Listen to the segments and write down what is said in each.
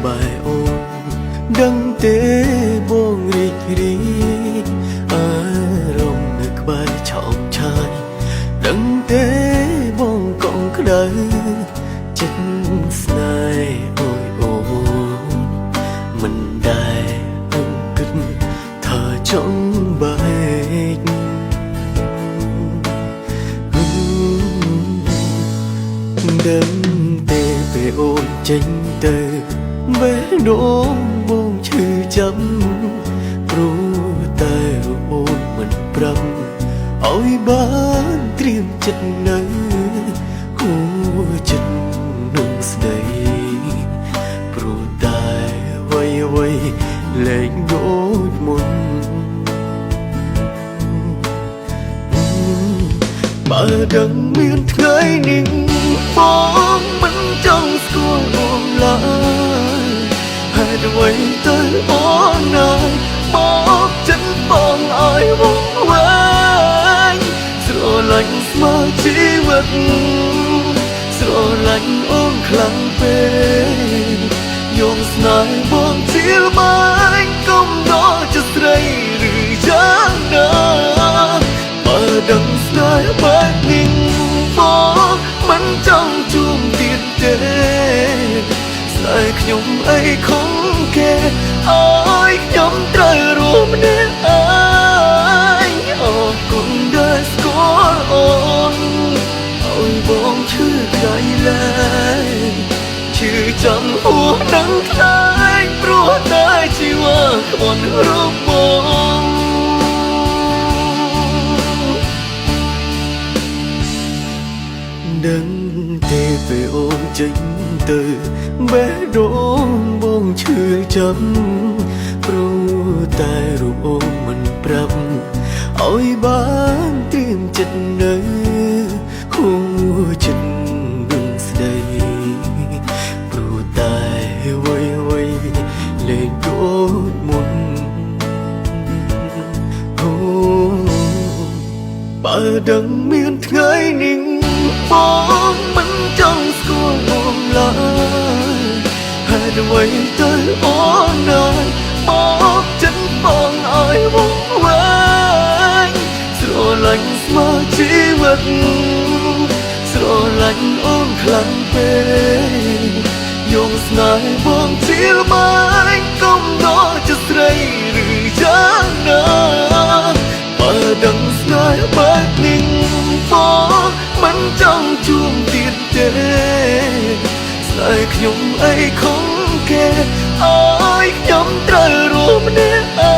ក្បែរអូនដឹងទេបងរីករាយអារម្មណ៍នៅក្បែរឆោមឆាយដឹងទេបងកងក្ដៅចិត្តស្នេហ៍អូយអូនមិនដែលគិតថាចង់បែកដឹងទេពេលអូនចេញទៅបេះដូងបងឈឺចាំព្រោះតែអូនមិនប្រាប់ឲ្យបានត្រៀមចិត្តនៅហួចិត្តនឹងស្ដីព្រោះតែអ្វីលែងដូចមុនបើដឹងមានថ្ងៃនេះបងមិនចង់ស្គាល់បងឡើយហេតុអ្វីទៅអូនណាយមកចិត្តបងឲ្យវង្វេងស្រឡាញ់ស្មើជីវិតស្រឡាញ់អូនខ្លាំងពេកយកស្នេហ៍បងជាបាញ់កុំដល់ជាស្រីឬយ៉ាងណាបើដឹងស្នេហ៍បែបនេះបងមិនចង់ជួបទៀតទេស្នេហ៍ខ្ញុំអីខំគេអើយខ្ញុំត្រូវរួមម្នាក់ឯងអរគុណដែលស្គាល់អូនឲ្យបងឈឺក្រៃលែងឈឺចាំហួសនឹងខ្លាញ់ព្រោះតែជីវិតខ្វន់រូបបងដឹងទេពេលអូនចេញទៅបេះដូងបងឈឺចាំព្រោះតែរូបអូនមិនប្រាប់ឲ្យបានត្រៀមចិត្តនៅហួចិត្តនឹងស្ដីព្រោះតែអ្វីលែងដូចមុនបើដឹងមានថ្ងៃនេះបងមិនចង់ស្គាល់បងឡើយហេតុអ្វីទៅអូនណាយមកចិត្តបងឲ្យវង្វេងស្រឡាញ់ស្មើជីវិតស្រឡាញ់អូនខ្លាំងពេកយកស្នេហ៍បងជាបាញ់កុំដល់ជាស្រីឬយ៉ាងណាបើដឹងស្នេហ៍បែបនេះបងមិនចង់ជួបទៀតទេស្នេហ៍ខ្ញុំអីខំគេអើយខ្ញុំត្រូវរួមម្នាក់ឯ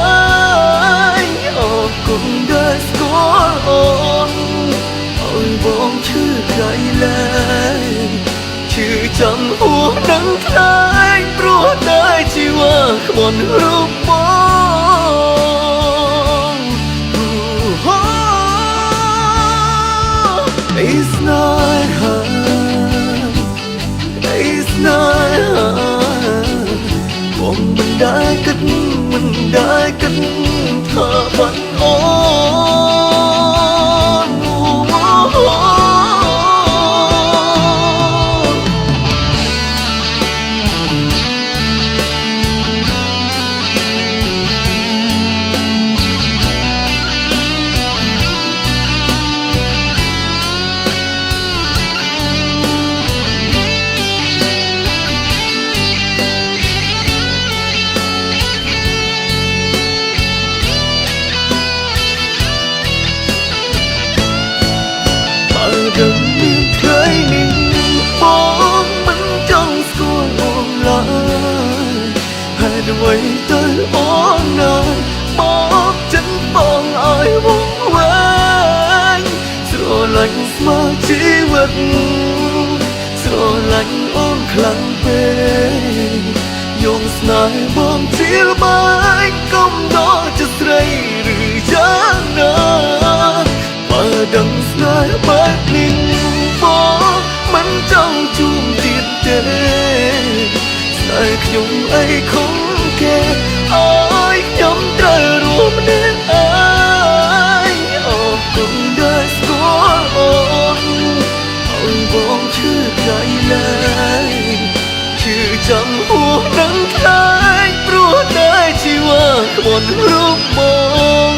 ងអរគុណដែលស្គាល់អូនឲ្យបងឈឺក្រៃលែងឈឺចាំហួសនឹងខ្លាញ់ព្រោះតែជីវិតខ្វន់រូបបងIt's not her It's not her បងមិនដែលគិតថាបាត់អូនដឹងមានថ្ងៃនេះបងមិនចង់ស្គាល់អូនឡើយហេតុអ្វីទៅអូនណាយមកចិត្តបងឲ្យវង្វេងស្រឡាញ់ស្មើជីវិតស្រឡាញ់អូនខ្លាំងពេកយកស្នេហ៍បងជាបាញ់កុំដល់ជាស្រីឬយ៉ាងណាបើដឹងស្នេហ៍បែបនេះបងមិនចង់ជួបទៀតទេស្នេហ៍ខ្ញុំអីខំគេអើយខ្ញុំត្រូវរួមម្នាក់ឯងអរគុណដែលស្គាល់អូនឲ្យបងឈឺក្រៃលែងឈឺចាំហួសនឹង នរូបមក